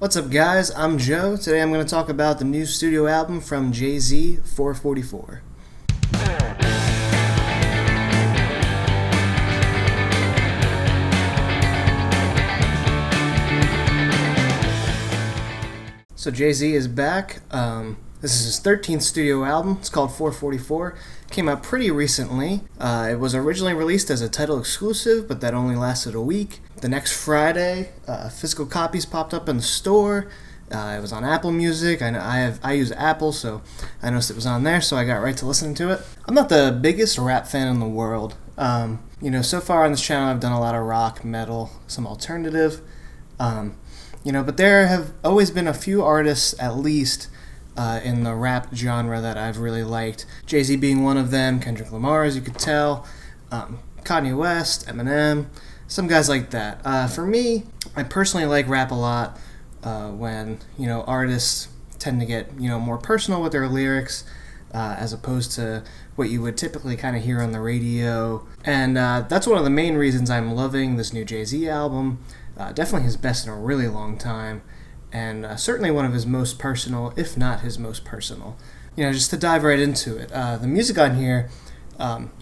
What's up, guys? I'm Joe. Today I'm going to talk about the new studio album from Jay-Z, 444. So Jay-Z is back. This is his 13th studio album. It's called 444. Came out pretty recently. It was originally released as a Tidal exclusive, but that only lasted a week. The next Friday, physical copies popped up in the store. It was on Apple Music. I use Apple, so I noticed it was on there, so I got right to listening to it. I'm not the biggest rap fan in the world. So far on this channel, I've done a lot of rock, metal, some alternative. But there have always been a few artists, at least, in the rap genre that I've really liked. Jay-Z being one of them, Kendrick Lamar, as you could tell, Kanye West, Eminem, some guys like that. For me, I personally like rap a lot when, artists tend to get, more personal with their lyrics as opposed to what you would typically kind of hear on the radio. And that's one of the main reasons I'm loving this new Jay-Z album. Definitely his best in a really long time, and certainly one of his most personal, if not his most personal. Just to dive right into it, the music on here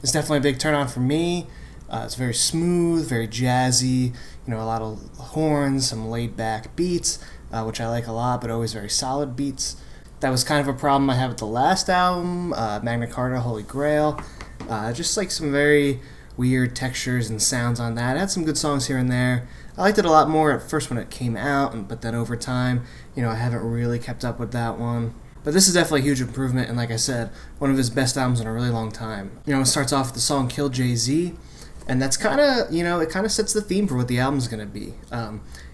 is definitely a big turn on for me. It's very smooth, very jazzy, a lot of horns, some laid back beats, which I like a lot, but always very solid beats. That was kind of a problem I had with the last album, Magna Carta, Holy Grail. Just like some very weird textures and sounds on that. It had some good songs here and there. I liked it a lot more at first when it came out, but then over time, I haven't really kept up with that one. But this is definitely a huge improvement, and like I said, one of his best albums in a really long time. It starts off with the song Kill Jay-Z, and that's kind of, it kind of sets the theme for what the album's going to be.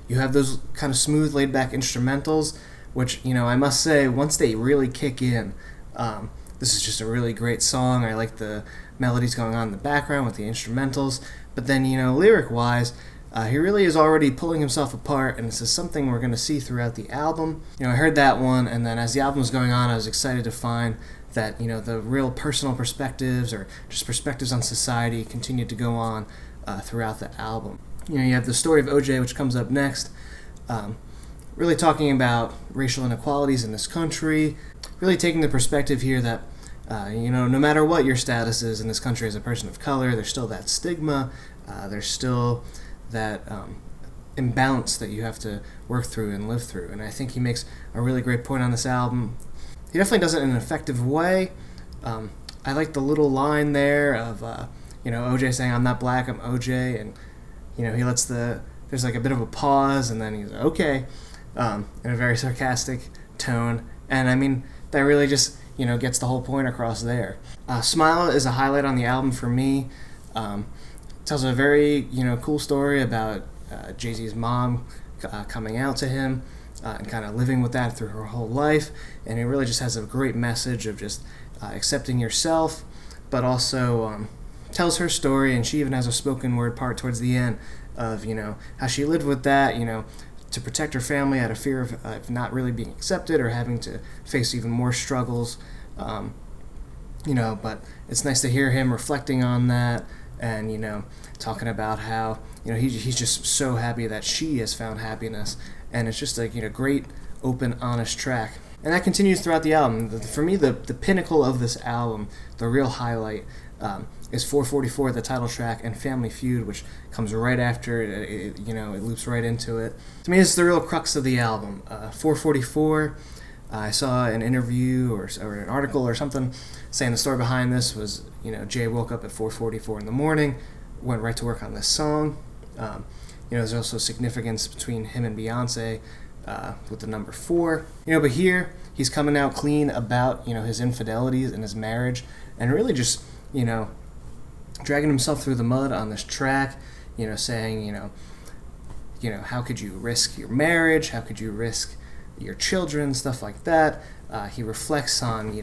You have those kind of smooth, laid-back instrumentals, which, I must say, once they really kick in, this is just a really great song. I like the melodies going on in the background with the instrumentals, but then, lyric-wise, he really is already pulling himself apart, and this is something we're going to see throughout the album. I heard that one, and then as the album was going on, I was excited to find that, the real personal perspectives or just perspectives on society continued to go on throughout the album. You have the story of OJ, which comes up next, really talking about racial inequalities in this country, really taking the perspective here that, no matter what your status is in this country as a person of color, there's still that stigma, there's still that imbalance that you have to work through and live through. And I think he makes a really great point on this album. He definitely does it in an effective way. I like the little line there of, OJ saying, "I'm not black, I'm OJ," and, he lets there's like a bit of a pause, and then he's like, "Okay," in a very sarcastic tone. And I mean, that really just, gets the whole point across there. Smile is a highlight on the album for me. Tells a very, cool story about Jay-Z's mom coming out to him and kind of living with that through her whole life. And it really just has a great message of just accepting yourself, but also tells her story, and she even has a spoken word part towards the end of, how she lived with that, to protect her family out of fear of not really being accepted or having to face even more struggles. But it's nice to hear him reflecting on that and, talking about how, he's just so happy that she has found happiness. And it's just like, great, open, honest track. And that continues throughout the album. For me, the pinnacle of this album, the real highlight, is 444, the title track, and Family Feud, which comes right after it. It loops right into it. To me, it's the real crux of the album. 444, I saw an interview or an article or something saying the story behind this was, Jay woke up at 4:44 in the morning, went right to work on this song. There's also significance between him and Beyonce with the number 4. But here he's coming out clean about, his infidelities and his marriage, and really just, dragging himself through the mud on this track, saying, how could you risk your marriage? How could you risk your children? Stuff like that. He reflects on,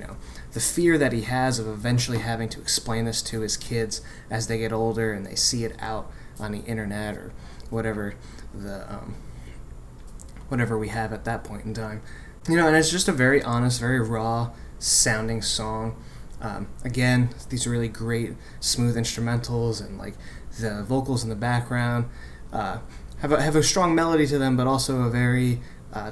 the fear that he has of eventually having to explain this to his kids as they get older and they see it out on the internet or whatever whatever we have at that point in time. And it's just a very honest, very raw sounding song. Again, these really great smooth instrumentals and like the vocals in the background have a strong melody to them, but also a very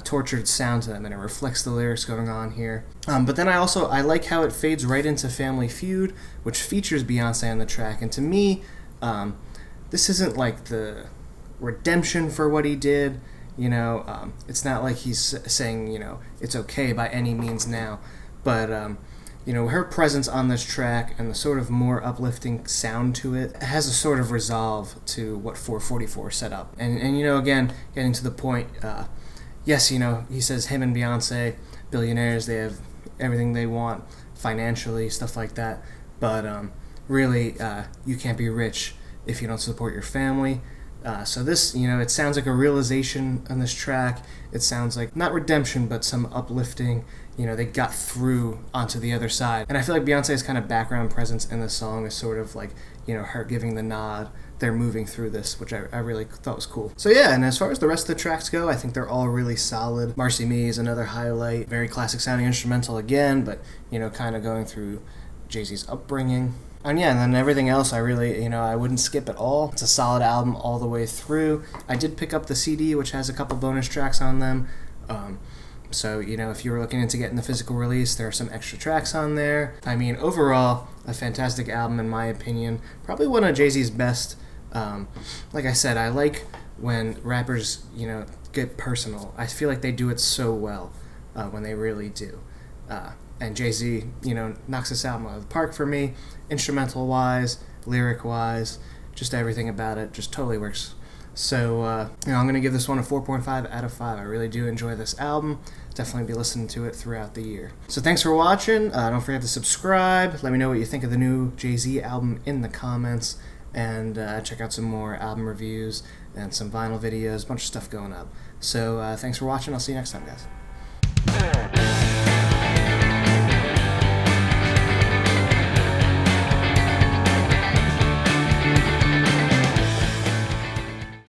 tortured sound to them, and it reflects the lyrics going on here. But then I like how it fades right into Family Feud, which features Beyonce on the track. And to me, this isn't like the redemption for what he did. It's not like he's saying, it's okay by any means now. But, her presence on this track and the sort of more uplifting sound to it has a sort of resolve to what 444 set up. And again, getting to the point, yes, he says him and Beyonce, billionaires, they have everything they want financially, stuff like that. But really, you can't be rich if you don't support your family. So this, it sounds like a realization on this track. It sounds like not redemption, but some uplifting. They got through onto the other side. And I feel like Beyonce's kind of background presence in the song is sort of like, her giving the nod. They're moving through this, which I really thought was cool. So yeah, and as far as the rest of the tracks go, I think they're all really solid. Marcy Me is another highlight. Very classic sounding instrumental again, but, kind of going through Jay-Z's upbringing. And yeah, and then everything else I really, I wouldn't skip at all. It's a solid album all the way through. I did pick up the CD, which has a couple bonus tracks on them. So, if you were looking into getting the physical release, there are some extra tracks on there. I mean, overall, a fantastic album in my opinion. Probably one of Jay-Z's best. Like I said, I like when rappers, get personal. I feel like they do it so well when they really do. And Jay-Z, knocks this album out of the park for me. Instrumental-wise, lyric-wise, just everything about it just totally works. So, I'm going to give this one a 4.5 out of 5. I really do enjoy this album. Definitely be listening to it throughout the year. So thanks for watching. Don't forget to subscribe. Let me know what you think of the new Jay-Z album in the comments. And check out some more album reviews and some vinyl videos. A bunch of stuff going up. So thanks for watching. I'll see you next time, guys.